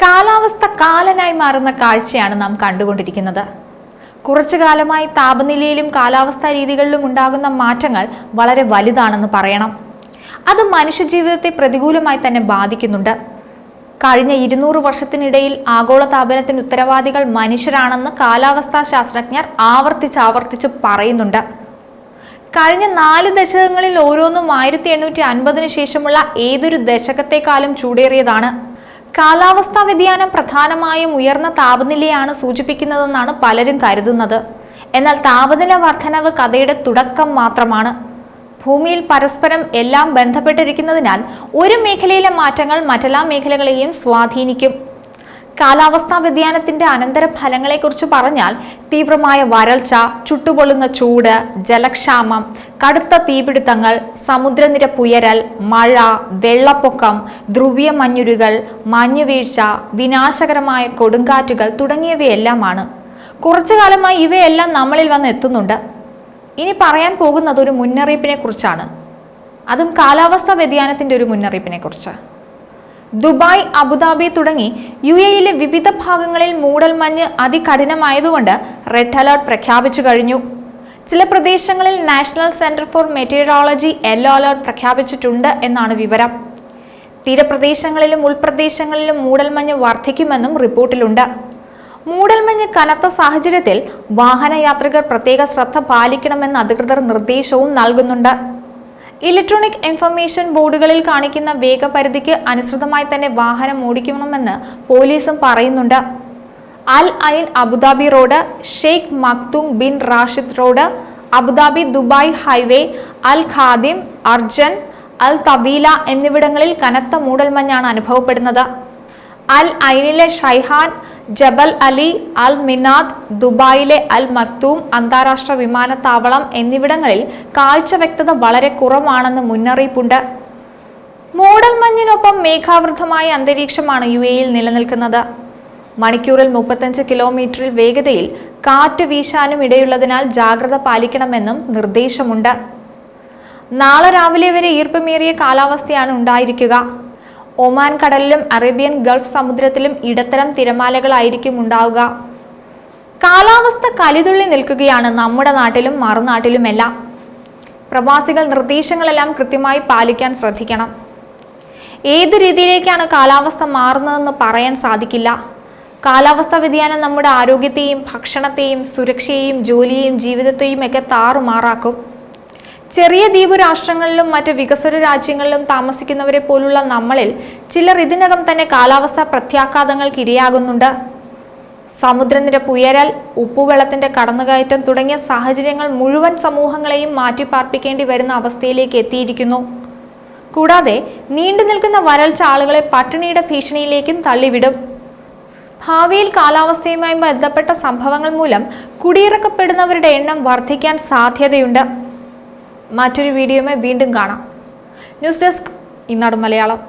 കാലാവസ്ഥ കാലനായി മാറുന്ന കാഴ്ചയാണ് നാം കണ്ടുകൊണ്ടിരിക്കുന്നത്. കുറച്ചു കാലമായി താപനിലയിലും കാലാവസ്ഥാ രീതികളിലും ഉണ്ടാകുന്ന മാറ്റങ്ങൾ വളരെ വലുതാണെന്ന് പറയണം. അത് മനുഷ്യജീവിതത്തെ പ്രതികൂലമായി തന്നെ ബാധിക്കുന്നുണ്ട്. കഴിഞ്ഞ 200 വർഷത്തിനിടയിൽ ആഗോളതാപനത്തിന് ഉത്തരവാദികൾ മനുഷ്യരാണെന്ന് കാലാവസ്ഥാ ശാസ്ത്രജ്ഞർ ആവർത്തിച്ച് പറയുന്നുണ്ട്. കഴിഞ്ഞ 4 ദശകങ്ങളിൽ ഓരോന്നും 1850 ശേഷമുള്ള ഏതൊരു ദശകത്തെക്കാളും ചൂടേറിയതാണ്. കാലാവസ്ഥാ വ്യതിയാനം പ്രധാനമായും ഉയർന്ന താപനിലയാണ് സൂചിപ്പിക്കുന്നതെന്നാണ് പലരും കരുതുന്നത്. എന്നാൽ താപനില വർധനവ് കഥയുടെ തുടക്കം മാത്രമാണ്. ഭൂമിയിൽ പരസ്പരം എല്ലാം ബന്ധപ്പെട്ടിരിക്കുന്നതിനാൽ ഒരു മേഖലയിലെ മാറ്റങ്ങൾ മറ്റെല്ലാ മേഖലകളെയും സ്വാധീനിക്കും. കാലാവസ്ഥാ വ്യതിയാനത്തിന്റെ അനന്തരഫലങ്ങളെക്കുറിച്ച് പറഞ്ഞാൽ തീവ്രമായ വരൾച്ച, ചുട്ടുപൊള്ളുന്ന ചൂട്, ജലക്ഷാമം, കടുത്ത തീപിടുത്തങ്ങൾ, സമുദ്രനിരപ്പുയരൽ, മഴ, വെള്ളപ്പൊക്കം, ധ്രുവീയ മഞ്ഞുരുകൾ, മഞ്ഞുവീഴ്ച, വിനാശകരമായ കൊടുങ്കാറ്റുകൾ തുടങ്ങിയവയെല്ലാമാണ്. കുറച്ചു കാലമായി ഇവയെല്ലാം നമ്മളിൽ വന്ന് എത്തുന്നുണ്ട്. ഇനി പറയാൻ പോകുന്നത് ഒരു മുന്നറിയിപ്പിനെ കുറിച്ചാണ്. അതും കാലാവസ്ഥാ വ്യതിയാനത്തിന്റെ ഒരു മുന്നറിയിപ്പിനെ കുറിച്ച്. ദുബായ്, അബുദാബി തുടങ്ങി UAE വിവിധ ഭാഗങ്ങളിൽ മൂടൽമഞ്ഞ് അതികഠിനമായതുകൊണ്ട് റെഡ് അലർട്ട് പ്രഖ്യാപിച്ചു കഴിഞ്ഞു. ചില പ്രദേശങ്ങളിൽ national centre for meteorology yellow alert പ്രഖ്യാപിച്ചിട്ടുണ്ട് എന്നാണ് വിവരം. തീരപ്രദേശങ്ങളിലും ഉൾപ്രദേശങ്ങളിലും മൂടൽമഞ്ഞ് വർദ്ധിക്കുമെന്നും റിപ്പോർട്ടിലുണ്ട്. മൂടൽമഞ്ഞ് കനത്ത സാഹചര്യത്തിൽ വാഹനയാത്രികർ പ്രത്യേക ശ്രദ്ധ പാലിക്കണമെന്ന് അധികൃതർ നിർദ്ദേശവും നൽകുന്നുണ്ട്. ഇലക്ട്രോണിക് ഇൻഫർമേഷൻ ബോർഡുകളിൽ കാണിക്കുന്ന വേഗപരിധിക്ക് അനുസൃതമായി തന്നെ വാഹനം ഓടിക്കണമെന്ന് പോലീസും പറയുന്നുണ്ട്. Al Ain Abu Dhabi road, Sheikh Maktoum bin Rashid road, Abu Dhabi Dubai highway, Al Khadim, Arjan, Al Taweela എന്നിവിടങ്ങളിൽ കനത്ത മൂടൽമഞ്ഞാണ് അനുഭവപ്പെടുന്നത്. അൽ ഐനിലെ ഷൈഹാൻ, ജബൽ അലി, അൽ മിനാദ്, ദുബായിലെ അൽ മക്തൂം അന്താരാഷ്ട്ര വിമാനത്താവളം എന്നിവിടങ്ങളിൽ കാഴ്ച വ്യക്തത വളരെ കുറവാണെന്ന് മുന്നറിയിപ്പുണ്ട്. മൂടൽമഞ്ഞിനൊപ്പം മേഘാവൃതമായ അന്തരീക്ഷമാണ് UAE നിലനിൽക്കുന്നത്. മണിക്കൂറിൽ 35 കിലോമീറ്ററിൽ വേഗതയിൽ കാറ്റ് വീശാനും ഇടയുള്ളതിനാൽ ജാഗ്രത പാലിക്കണമെന്നും നിർദ്ദേശമുണ്ട്. നാളെ രാവിലെ വരെ ഈർപ്പമേറിയ കാലാവസ്ഥയാണ് ഉണ്ടായിരിക്കുക. ഒമാൻ കടലിലും അറേബ്യൻ ഗൾഫ് സമുദ്രത്തിലും ഇടത്തരം തിരമാലകളായിരിക്കും ഉണ്ടാവുക. കാലാവസ്ഥ കലിതുള്ളി നിൽക്കുകയാണ് നമ്മുടെ നാട്ടിലും മറുനാട്ടിലുമെല്ലാം. പ്രവാസികൾ നിർദ്ദേശങ്ങളെല്ലാം കൃത്യമായി പാലിക്കാൻ ശ്രദ്ധിക്കണം. ഏത് രീതിയിലേക്കാണ് കാലാവസ്ഥ മാറുന്നതെന്ന് പറയാൻ സാധിക്കില്ല. കാലാവസ്ഥാ വ്യതിയാനം നമ്മുടെ ആരോഗ്യത്തെയും ഭക്ഷണത്തെയും സുരക്ഷയെയും ജോലിയെയും ജീവിതത്തെയും ഒക്കെ താറുമാറാക്കും. ചെറിയ ദ്വീപ് രാഷ്ട്രങ്ങളിലും മറ്റ് വികസ്വര രാജ്യങ്ങളിലും താമസിക്കുന്നവരെ പോലുള്ള നമ്മളിൽ ചിലർ ഇതിനകം തന്നെ കാലാവസ്ഥാ പ്രത്യാഘാതങ്ങൾക്ക് ഇരയാകുന്നുണ്ട്. സമുദ്രനിരപ്പ് ഉയരൽ, ഉപ്പുവെള്ളത്തിന്റെ കടന്നുകയറ്റം തുടങ്ങിയ സാഹചര്യങ്ങൾ മുഴുവൻ സമൂഹങ്ങളെയും മാറ്റിപ്പാർപ്പിക്കേണ്ടി വരുന്ന അവസ്ഥയിലേക്ക് എത്തിയിരിക്കുന്നു. കൂടാതെ നീണ്ടു നിൽക്കുന്ന വരൾച്ച ആളുകളെ പട്ടിണിയുടെ ഭീഷണിയിലേക്കും തള്ളിവിടും. ഭാവിയിൽ കാലാവസ്ഥയുമായി ബന്ധപ്പെട്ട സംഭവങ്ങൾ മൂലം കുടിയിറക്കപ്പെടുന്നവരുടെ എണ്ണം വർദ്ധിക്കാൻ സാധ്യതയുണ്ട്. മറ്റൊരു വീഡിയോയുമായി വീണ്ടും കാണാം. ന്യൂസ് ഡെസ്ക്, ഈനാട് മലയാളം.